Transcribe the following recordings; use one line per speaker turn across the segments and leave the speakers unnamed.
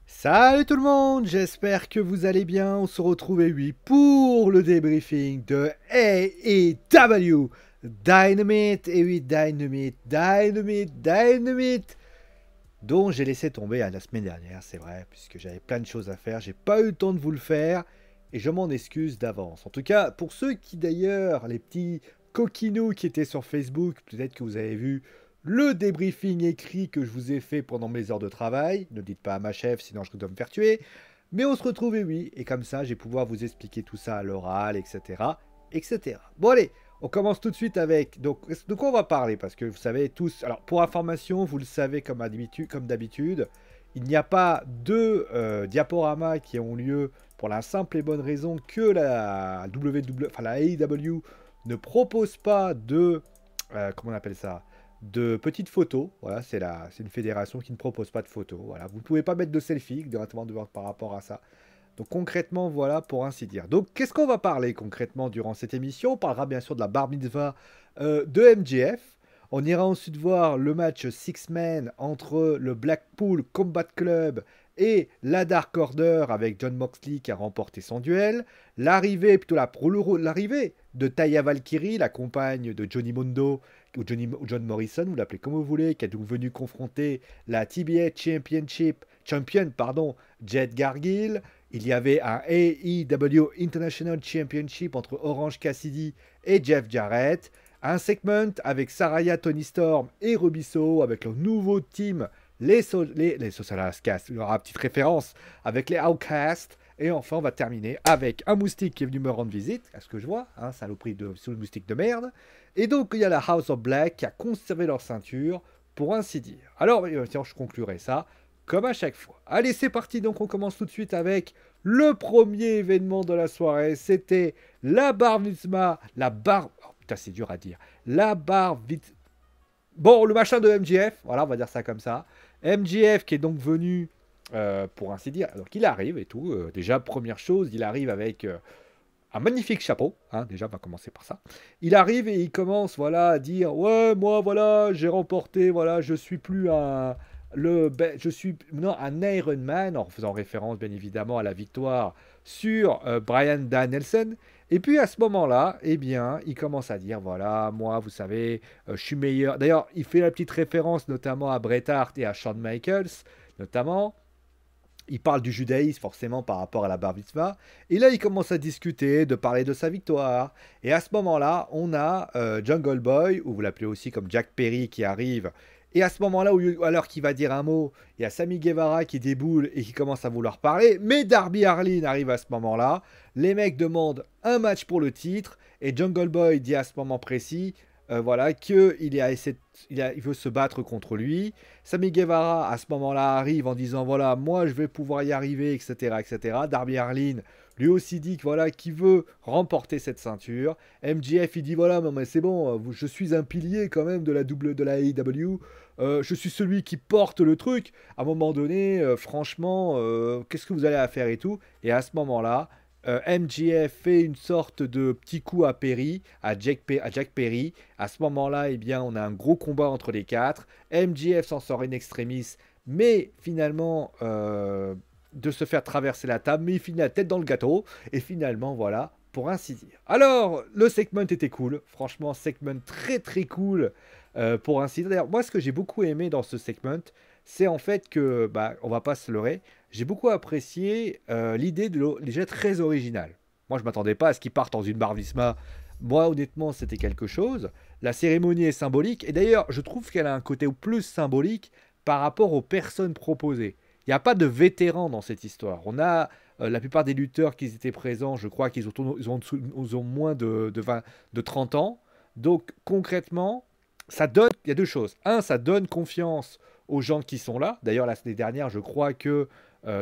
Salut tout le monde, j'espère que vous allez bien. On se retrouve oui pour le débriefing de AEW Dynamite. Et oui, Dynamite, dont j'ai laissé tomber la semaine dernière, c'est vrai, puisque j'avais plein de choses à faire. J'ai pas eu le temps de vous le faire et je m'en excuse d'avance. En tout cas, pour ceux qui d'ailleurs, les petits coquinous qui étaient sur Facebook, peut-être que vous avez vu le débriefing écrit que je vous ai fait pendant mes heures de travail. Ne dites pas à ma chef, sinon je dois me faire tuer. Mais on se retrouve, et oui, et comme ça, je vais pouvoir vous expliquer tout ça à l'oral, etc., etc. Bon, allez, on commence tout de suite avec. Donc, de quoi on va parler? Parce que vous savez tous. Alors, pour information, vous le savez comme d'habitude, il n'y a pas deux diaporamas qui ont lieu pour la simple et bonne raison que la enfin la AEW ne propose pas de. Comment on appelle ça? De petites photos. Voilà, c'est une fédération qui ne propose pas de photos. Voilà, vous ne pouvez pas mettre de selfie directement par rapport à ça. Donc concrètement, voilà, pour ainsi dire. Donc qu'est-ce qu'on va parler concrètement durant cette émission? On parlera bien sûr de la bar mitzvah de MJF. On ira ensuite voir le match Six-Man entre le Blackpool Combat Club et la Dark Order avec John Moxley qui a remporté son duel. L'arrivée, plutôt l'arrivée de Taya Valkyrie, la compagne de Johnny Mundo ou John Morrison, vous l'appelez comme vous voulez, qui est donc venu confronter la TBS Champion, Jade Gargill. Il y avait un AEW International Championship entre Orange Cassidy et Jeff Jarrett. Un segment avec Saraya, Tony Storm et Rubiso avec le nouveau team, les Socialascast, il y aura une petite référence avec les Outcasts. Et enfin, on va terminer avec un moustique qui est venu me rendre visite, à ce que je vois, hein, saloperie de moustique de merde. Et donc, il y a la House of Black qui a conservé leur ceinture, pour ainsi dire. Alors, tiens, je conclurai ça comme à chaque fois. Allez, c'est parti. Donc, on commence tout de suite avec le premier événement de la soirée. C'était la bar mitzvah, oh, putain, c'est dur à dire. La bar Bon, le machin de MJF, voilà, on va dire ça comme ça. MJF qui est donc venu, pour ainsi dire, alors qu'il arrive et tout. Déjà, première chose, il arrive avec un magnifique chapeau, hein, déjà on va commencer par ça. Il arrive et il commence voilà à dire ouais moi voilà j'ai remporté voilà je suis plus je suis non un Iron Man en faisant référence bien évidemment à la victoire sur Bryan Danielson. Et puis à ce moment-là, eh bien, il commence à dire voilà, moi, vous savez, je suis meilleur. D'ailleurs, il fait la petite référence notamment à Bret Hart et à Shawn Michaels, notamment. Il parle du judaïsme forcément par rapport à la bar mitzvah. Et là, il commence à discuter, de parler de sa victoire. Et à ce moment-là, on a Jungle Boy, ou vous l'appelez aussi comme Jack Perry, qui arrive. Et à ce moment-là, alors qu'il va dire un mot, il y a Sammy Guevara qui déboule et qui commence à vouloir parler. Mais Darby Allin arrive à ce moment-là. Les mecs demandent un match pour le titre. Et Jungle Boy dit à ce moment précis, voilà, qu'il il veut se battre contre lui. Sammy Guevara, à ce moment-là, arrive en disant voilà, moi je vais pouvoir y arriver, etc. etc. Darby Allin lui aussi dit que voilà, qu'il veut remporter cette ceinture. MJF, il dit voilà, mais c'est bon, je suis un pilier quand même de la AEW. Je suis celui qui porte le truc. À un moment donné, franchement, qu'est-ce que vous allez à faire et tout. Et à ce moment-là, MJF fait une sorte de petit coup à Perry, à Jack Perry. À ce moment-là, eh bien, on a un gros combat entre les quatre. MJF s'en sort in extremis, mais finalement, de se faire traverser la table, mais il finit la tête dans le gâteau. Et finalement, voilà, pour ainsi dire. Alors, le segment était cool. Franchement, segment très très cool, pour ainsi dire. D'ailleurs, moi, ce que j'ai beaucoup aimé dans ce segment, c'est en fait que, bah, on va pas se leurrer, j'ai beaucoup apprécié l'idée déjà très originale. Moi, je m'attendais pas à ce qu'ils partent dans une bar Visma. Moi, honnêtement, c'était quelque chose. La cérémonie est symbolique. Et d'ailleurs, je trouve qu'elle a un côté plus symbolique par rapport aux personnes proposées. Il n'y a pas de vétérans dans cette histoire. On a la plupart des lutteurs qui étaient présents, je crois qu'ils ont moins de 30 ans. Donc, concrètement, il y a deux choses. Un, ça donne confiance aux gens qui sont là. D'ailleurs, l'année dernière, je crois que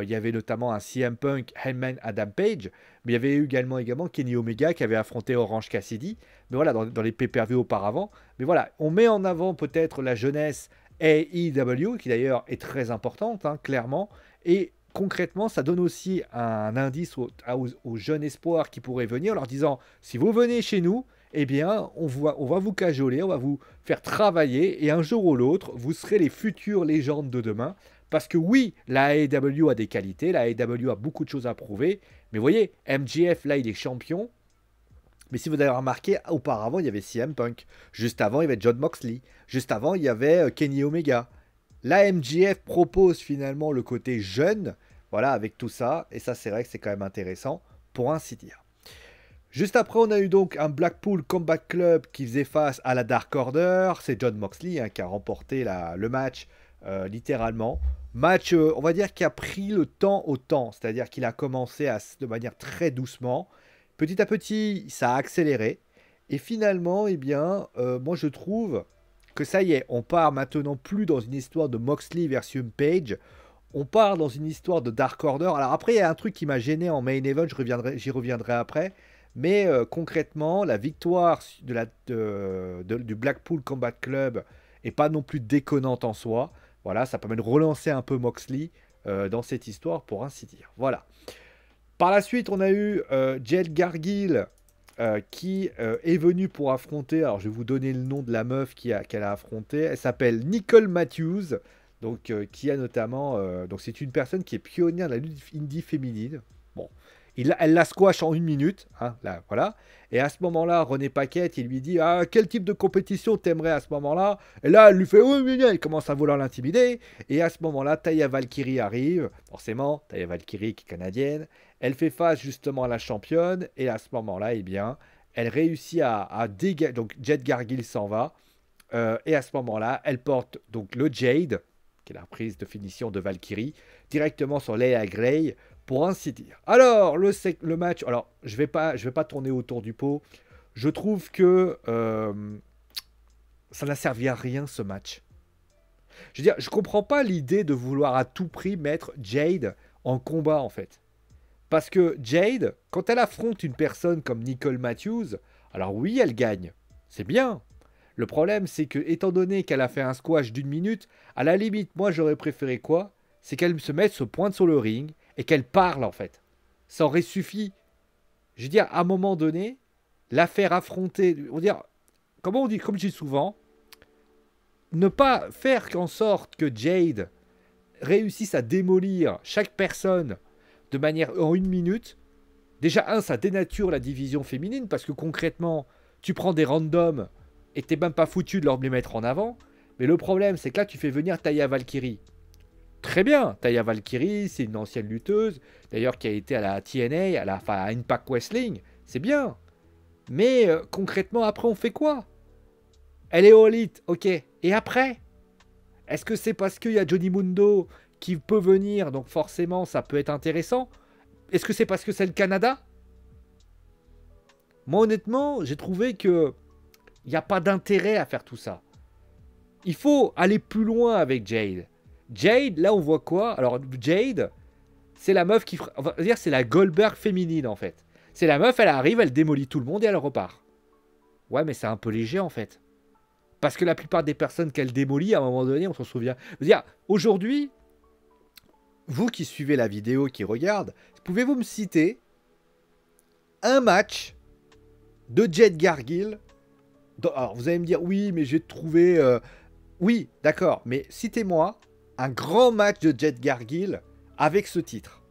il y avait notamment un CM Punk, Heyman, Adam Page, mais il y avait eu également Kenny Omega qui avait affronté Orange Cassidy, mais voilà, dans les pay-per-view auparavant. Mais voilà, on met en avant peut-être la jeunesse AEW, qui d'ailleurs est très importante, hein, clairement, et concrètement, ça donne aussi un indice aux jeunes espoirs qui pourraient venir, en leur disant, si vous venez chez nous, eh bien, on va vous cajoler, on va vous faire travailler, et un jour ou l'autre, vous serez les futures légendes de demain, Parce que oui, la AEW a des qualités, la AEW a beaucoup de choses à prouver. Mais vous voyez, MJF, là, il est champion. Mais si vous avez remarqué, auparavant, il y avait CM Punk. Juste avant, il y avait John Moxley. Juste avant, il y avait Kenny Omega. La MJF propose finalement le côté jeune, voilà, avec tout ça. Et ça, c'est vrai que c'est quand même intéressant, pour ainsi dire. Juste après, on a eu donc un Blackpool Combat Club qui faisait face à la Dark Order. C'est John Moxley hein, qui a remporté le match, littéralement. Match, on va dire, qui a pris le temps au temps. C'est-à-dire qu'il a commencé de manière très doucement. Petit à petit, ça a accéléré. Et finalement, eh bien, moi je trouve que ça y est, on part maintenant plus dans une histoire de Moxley versus Page. On part dans une histoire de Dark Order. Alors après, il y a un truc qui m'a gêné en main event, j'y reviendrai après. Mais concrètement, la victoire du Blackpool Combat Club est pas non plus déconnante en soi. Voilà, ça permet de relancer un peu Moxley dans cette histoire, pour ainsi dire. Voilà. Par la suite, on a eu Jade Cargill qui est venue pour affronter. Alors, je vais vous donner le nom de la meuf qu'elle a affrontée. Elle s'appelle Nicole Matthews. Donc, qui a notamment. Donc, c'est une personne qui est pionnière de la lutte indie féminine. Bon, elle la squash en 1 minute. Hein, là, voilà. Et à ce moment-là, René Paquette, il lui dit ah, quel type de compétition t'aimerais à ce moment-là? Et là, elle lui fait oh, mais elle commence à vouloir l'intimider. Et à ce moment-là, Taya Valkyrie arrive. Forcément, Taya Valkyrie qui est canadienne. Elle fait face justement à la championne. Et à ce moment-là, eh bien, elle réussit à dégager. Donc, Jade Cargill s'en va. Et à ce moment-là, elle porte donc le Jade, qui est la prise de finition de Valkyrie, directement sur Leia Grey, pour ainsi dire. Alors, le match, alors, je vais pas tourner autour du pot. Je trouve que ça n'a servi à rien, ce match. Je veux dire, je comprends pas l'idée de vouloir à tout prix mettre Jade en combat, en fait. Parce que Jade, quand elle affronte une personne comme Nicole Matthews, alors oui, elle gagne. C'est bien. Le problème, c'est que, étant donné qu'elle a fait un squash d'1 minute, à la limite, moi, j'aurais préféré quoi? C'est qu'elle se mette, se pointe sur le ring et qu'elle parle, en fait. Ça aurait suffi. Je veux dire, à un moment donné, la faire affronter... On va dire, comment on dit, comme je dis souvent, ne pas faire en sorte que Jade réussisse à démolir chaque personne de manière en 1 minute. Déjà, ça dénature la division féminine parce que concrètement, tu prends des randoms et t'es même pas foutu de leur les mettre en avant. Mais le problème, c'est que là, tu fais venir Taya Valkyrie. Très bien, Taya Valkyrie, c'est une ancienne lutteuse, d'ailleurs qui a été à la TNA, à Impact Wrestling, c'est bien. Mais concrètement, après, on fait quoi? Elle est all elite, ok. Et après? Est-ce que c'est parce qu'il y a Johnny Mundo qui peut venir, donc forcément, ça peut être intéressant? Est-ce que c'est parce que c'est le Canada? Moi, honnêtement, j'ai trouvé que il n'y a pas d'intérêt à faire tout ça. Il faut aller plus loin avec Jade. Jade, là, on voit quoi? Alors, Jade, c'est la meuf qui... On va dire, c'est la Goldberg féminine, en fait. C'est la meuf, elle arrive, elle démolit tout le monde et elle repart. Ouais, mais c'est un peu léger, en fait. Parce que la plupart des personnes qu'elle démolit, à un moment donné, on s'en souvient. Je veux dire, aujourd'hui, vous qui suivez la vidéo, qui regarde, pouvez-vous me citer un match de Jade Cargill? Alors, vous allez me dire, oui, mais j'ai trouvé... Oui, d'accord, mais citez-moi un grand match de Jade Cargill avec ce titre.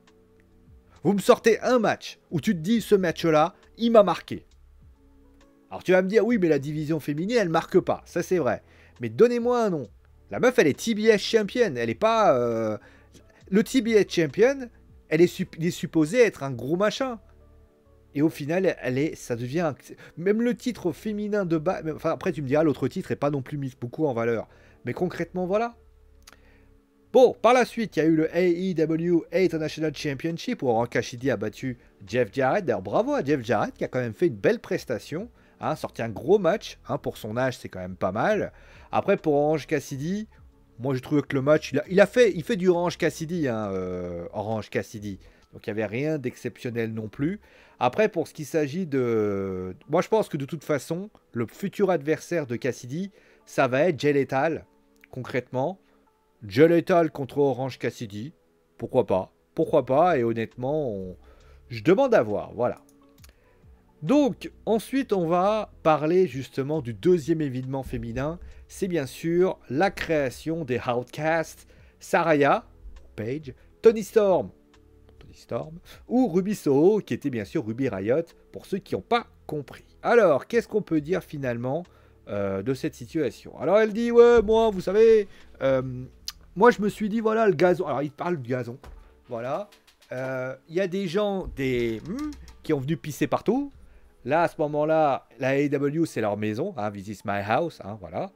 Vous me sortez un match où tu te dis, ce match-là, il m'a marqué. Alors tu vas me dire, oui, mais la division féminine, elle marque pas. Ça, c'est vrai. Mais donnez-moi un nom. La meuf, elle est TBS Champion. Elle est pas... Le TBS Champion, il est supposé être un gros machin. Et au final, ça devient... Même le titre féminin de bas... Enfin, après, tu me diras, l'autre titre n'est pas non plus mis beaucoup en valeur. Mais concrètement, voilà. Bon, par la suite, il y a eu le AEW International Championship où Orange Cassidy a battu Jeff Jarrett. D'ailleurs, bravo à Jeff Jarrett qui a quand même fait une belle prestation. Hein, sorti un gros match. Hein, pour son âge, c'est quand même pas mal. Après, pour Orange Cassidy, moi, je trouve que le match... Il fait du Orange Cassidy, hein, Orange Cassidy. Donc, il n'y avait rien d'exceptionnel non plus. Après, pour ce qui s'agit de... Moi, je pense que de toute façon, le futur adversaire de Cassidy, ça va être Jay Lethal, concrètement. Jay Lethal contre Orange Cassidy. Pourquoi pas? Pourquoi pas? Et honnêtement, je demande à voir. Voilà. Donc, ensuite, on va parler justement du deuxième événement féminin. C'est bien sûr la création des Outcasts. Saraya, Page, Tony Storm, ou Ruby Soho, qui était bien sûr Ruby Riot, pour ceux qui n'ont pas compris. Alors, qu'est-ce qu'on peut dire finalement de cette situation? Alors, elle dit, ouais, moi, vous savez, moi, je me suis dit, voilà, le gazon. Alors, il parle du gazon. Voilà. Il y a des gens, qui ont venu pisser partout. Là, à ce moment-là, la AEW, c'est leur maison. Hein, This is my house. Hein, voilà.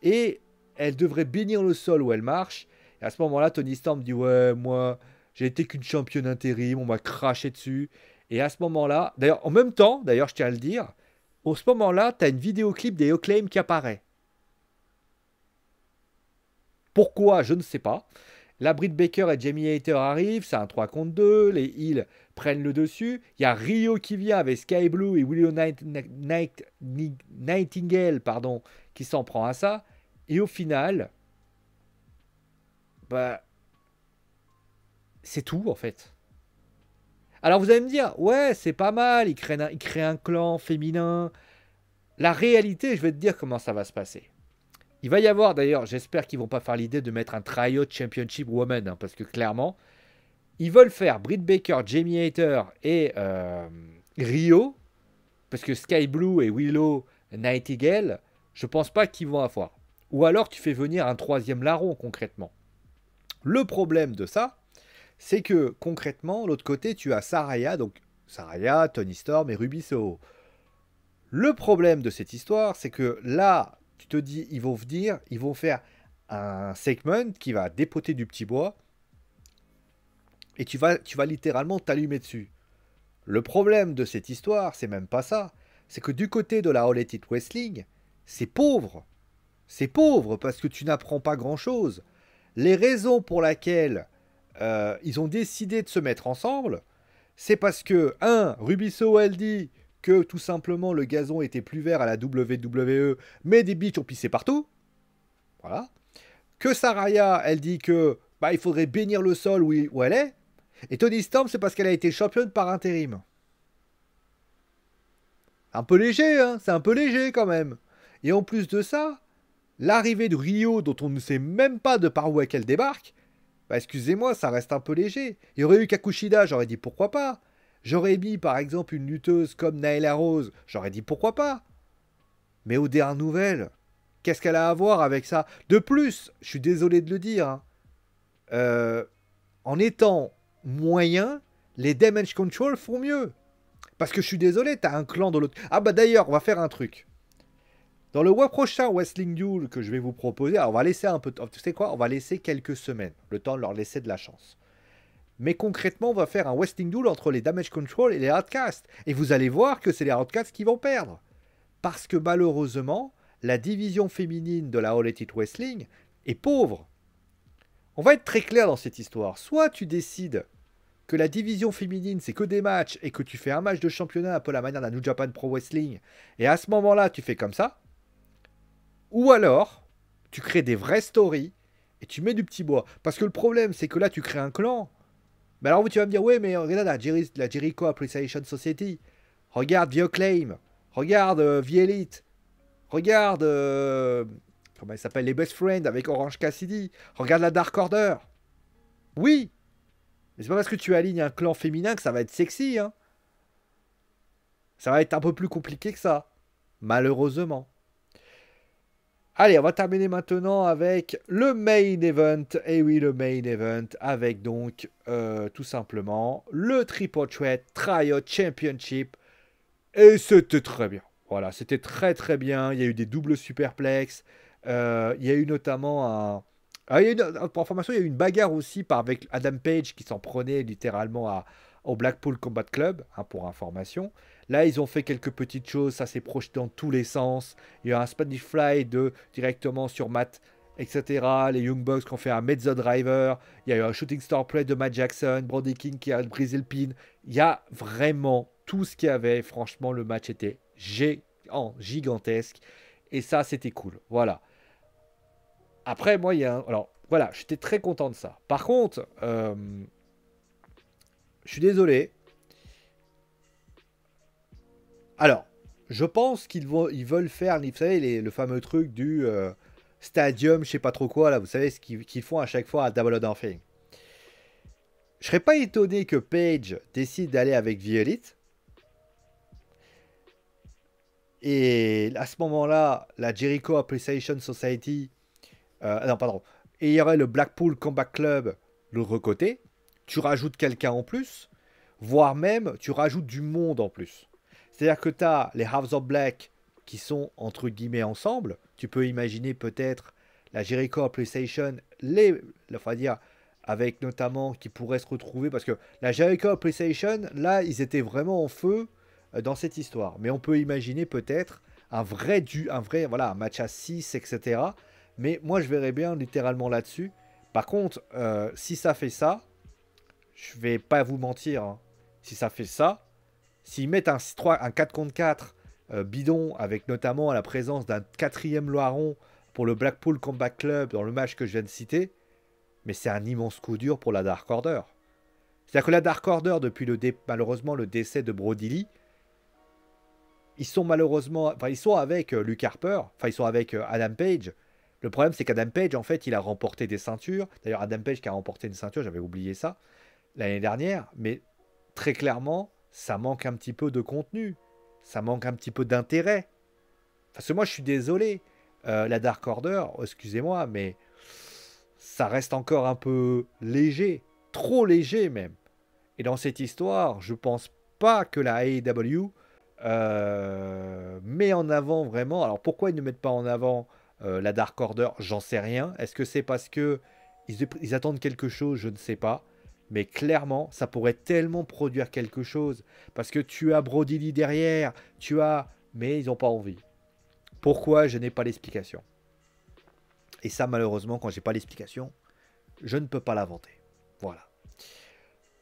Et elle devrait bénir le sol où elle marche. Et à ce moment-là, Tony Storm dit, ouais, moi, j'ai été qu'une championne intérim. On m'a craché dessus. Et à ce moment-là, d'ailleurs, en même temps, d'ailleurs, je tiens à le dire, au ce moment-là, tu as une vidéoclip des Acclaim qui apparaît. Pourquoi? Je ne sais pas. La Britt Baker et Jamie Hayter arrivent, c'est un 3 contre 2, les Heels prennent le dessus. Il y a Rio qui vient avec Sky Blue et Willow Nightingale pardon, qui s'en prend à ça. Et au final, bah, c'est tout en fait. Alors vous allez me dire, ouais, c'est pas mal, ils créent un clan féminin. La réalité, je vais te dire comment ça va se passer. Il va y avoir d'ailleurs, j'espère qu'ils vont pas faire l'idée de mettre un tryout championship woman, hein, parce que clairement, ils veulent faire Britt Baker, Jamie Hayter et Rio, parce que Sky Blue et Willow Nightingale, je pense pas qu'ils vont avoir. Ou alors tu fais venir un troisième larron concrètement. Le problème de ça, c'est que concrètement, l'autre côté, tu as Saraya, donc Saraya, Tony Storm et Ruby Soho. Le problème de cette histoire, c'est que là, tu te dis, ils vont venir, ils vont faire un segment qui va dépoter du petit bois et tu vas littéralement t'allumer dessus. Le problème de cette histoire, c'est même pas ça. C'est que du côté de la All Elite Wrestling, c'est pauvre. C'est pauvre parce que tu n'apprends pas grand-chose. Les raisons pour lesquelles ils ont décidé de se mettre ensemble, c'est parce que, Ruby Soho, elle dit que tout simplement le gazon était plus vert à la WWE, mais des bitches ont pissé partout. Voilà. Que Saraya, elle dit que il faudrait bénir le sol où elle est. Et Tony Storm, c'est parce qu'elle a été championne par intérim. Un peu léger, hein, c'est un peu léger quand même. Et en plus de ça, l'arrivée de Rio, dont on ne sait même pas de par où elle débarque, excusez-moi, ça reste un peu léger. Il y aurait eu Kakushida, j'aurais dit pourquoi pas. J'aurais mis par exemple une lutteuse comme Nyla Rose, j'aurais dit pourquoi pas. Mais aux dernières nouvelles, qu'est-ce qu'elle a à voir avec ça? De plus, je suis désolé de le dire, hein, en étant moyen, les Damage Control font mieux. Parce que je suis désolé, t'as un clan dans l'autre... Ah bah d'ailleurs, on va faire un truc. Dans le prochain Wrestling Duel que je vais vous proposer, alors on va laisser un peu... Tu sais quoi? On va laisser quelques semaines, le temps de leur laisser de la chance. Mais concrètement, on va faire un Wrestling Duel entre les Damage Control et les Outcasts. Et vous allez voir que c'est les Outcasts qui vont perdre. Parce que malheureusement, la division féminine de la All Elite Wrestling est pauvre. On va être très clair dans cette histoire. Soit tu décides que la division féminine, c'est que des matchs et que tu fais un match de championnat un peu à la manière d'un New Japan Pro Wrestling. Et à ce moment-là, tu fais comme ça. Ou alors, tu crées des vraies stories et tu mets du petit bois. Parce que le problème, c'est que là, tu crées un clan. Mais alors, tu vas me dire, ouais, mais regarde la Jericho Appreciation Society. Regarde The Acclaim. Regarde The Elite. Regarde, comment il s'appelle, les Best Friends avec Orange Cassidy. Regarde la Dark Order. Oui. Mais c'est pas parce que tu alignes un clan féminin que ça va être sexy, hein. Ça va être un peu plus compliqué que ça. Malheureusement. Allez, on va terminer maintenant avec le main event. Et oui, le main event avec donc tout simplement le Triple Threat Tryout Championship. Et c'était très bien. Voilà, c'était très très bien. Il y a eu des doubles superplex. Il y a eu notamment un... Ah, pour information, il y a eu une bagarre aussi avec Adam Page qui s'en prenait littéralement au Blackpool Combat Club, hein, pour information. Là, ils ont fait quelques petites choses, ça s'est projeté dans tous les sens. Il y a eu un Spanish Fly directement sur Matt, etc. Les Young Bucks qui ont fait un Mezzo Driver. Il y a eu un Shooting Star Play de Matt Jackson, Brody King qui a brisé le pin. Il y a vraiment tout ce qu'il y avait. Franchement, le match était gigantesque. Et ça, c'était cool. Voilà. Après, moi, il y a un... Alors, voilà, j'étais très content de ça. Par contre, je suis désolé. Alors, je pense ils veulent faire, vous savez, le fameux truc du stadium, je sais pas trop quoi, là, vous savez, ce qu'ils font à chaque fois à Double or Nothing. serais pas étonné que Paige décide d'aller avec The Elite. Et à ce moment-là, la Jericho Appreciation Society, non, pardon, et il y aurait le Blackpool Combat Club de l'autre côté. Tu rajoutes quelqu'un en plus, voire même tu rajoutes du monde en plus. C'est-à-dire que tu as les House of Black qui sont entre guillemets ensemble. Tu peux imaginer peut-être la Jericho Appreciation, enfin dire, avec notamment qui pourraient se retrouver, parce que la Jericho Appreciation, là, ils étaient vraiment en feu dans cette histoire. Mais on peut imaginer peut-être un vrai voilà, un match à 6, etc. Mais moi, je verrais bien littéralement là-dessus. Par contre, si ça fait ça, je vais pas vous mentir, hein. Si ça fait ça, s'ils mettent un 4 contre 4 bidon, avec notamment la présence d'un quatrième Loiron pour le Blackpool Combat Club dans le match que je viens de citer, mais c'est un immense coup dur pour la Dark Order. C'est-à-dire que la Dark Order, depuis malheureusement le décès de Brody Lee, ils sont malheureusement, enfin ils sont avec Luke Harper, enfin ils sont avec Adam Page. Le problème c'est qu'Adam Page en fait il a remporté des ceintures. D'ailleurs Adam Page qui a remporté une ceinture, j'avais oublié ça l'année dernière, mais très clairement ça manque un petit peu de contenu, ça manque un petit peu d'intérêt. Parce que moi je suis désolé, la Dark Order, excusez-moi, mais ça reste encore un peu léger, trop léger même. Et dans cette histoire, je pense pas que la AEW met en avant vraiment. Alors pourquoi ils ne mettent pas en avant la Dark Order? J'en sais rien. Est-ce que c'est parce que ils attendent quelque chose? Je ne sais pas. Mais clairement, ça pourrait tellement produire quelque chose. Parce que tu as Brody Lee derrière, mais ils n'ont pas envie. Pourquoi? Je n'ai pas l'explication. Et ça, malheureusement, quand j'ai pas l'explication, je ne peux pas l'inventer. Voilà.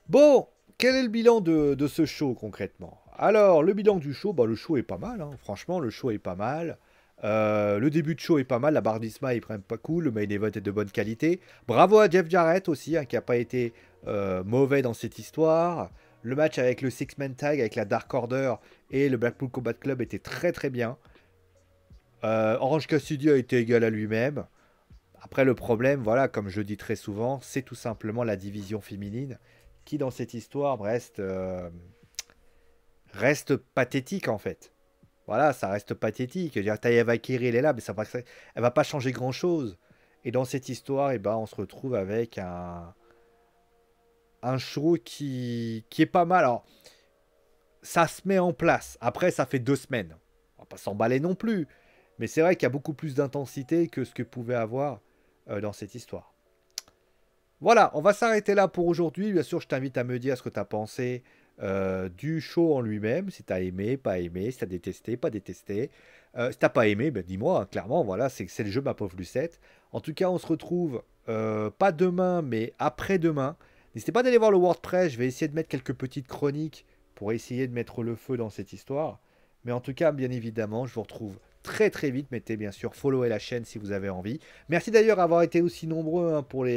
Bon, quel est le bilan de ce show concrètement? Alors, le bilan du show, bah, le show est pas mal, hein. Franchement, le show est pas mal. Le début de show est pas mal, la barre d'Isma est quand même pas cool, le main event est de bonne qualité. Bravo à Jeff Jarrett aussi, hein, qui n'a pas été mauvais dans cette histoire. Le match avec le Six-Man Tag, avec la Dark Order et le Blackpool Combat Club était très très bien. Orange Cassidy a été égal à lui-même. Après, le problème, voilà, comme je dis très souvent, c'est tout simplement la division féminine qui, dans cette histoire, reste pathétique, en fait. Voilà, ça reste pathétique. Je veux dire, Taya Valkyrie, elle est là, mais elle va pas changer grand-chose. Et dans cette histoire, eh ben, on se retrouve avec un show qui est pas mal. Alors, ça se met en place. Après, ça fait 2 semaines. On va pas s'emballer non plus. Mais c'est vrai qu'il y a beaucoup plus d'intensité que ce que pouvait avoir dans cette histoire. Voilà, on va s'arrêter là pour aujourd'hui. Bien sûr, je t'invite à me dire ce que tu as pensé du show en lui-même. Si tu as aimé, pas aimé, si tu as détesté, pas détesté. Si t'as pas aimé, ben dis-moi, hein, clairement, voilà, c'est le jeu, ma pauvre Lucette. En tout cas, on se retrouve pas demain, mais après-demain. N'hésitez pas d'aller voir le WordPress. Je vais essayer de mettre quelques petites chroniques pour essayer de mettre le feu dans cette histoire. Mais en tout cas, bien évidemment, je vous retrouve très très vite. Mettez bien sûr follow la chaîne si vous avez envie. Merci d'ailleurs d'avoir été aussi nombreux hein, pour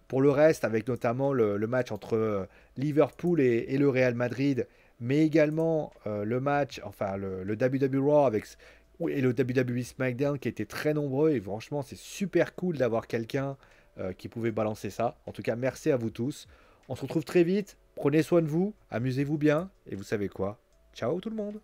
pour le reste, avec notamment le match entre Liverpool et le Real Madrid, mais également le match, enfin le WWE Raw et le WWE SmackDown qui étaient très nombreux. Et franchement, c'est super cool d'avoir quelqu'un qui pouvait balancer ça. En tout cas, merci à vous tous. On se retrouve très vite. Prenez soin de vous, amusez-vous bien. Et vous savez quoi? Ciao tout le monde!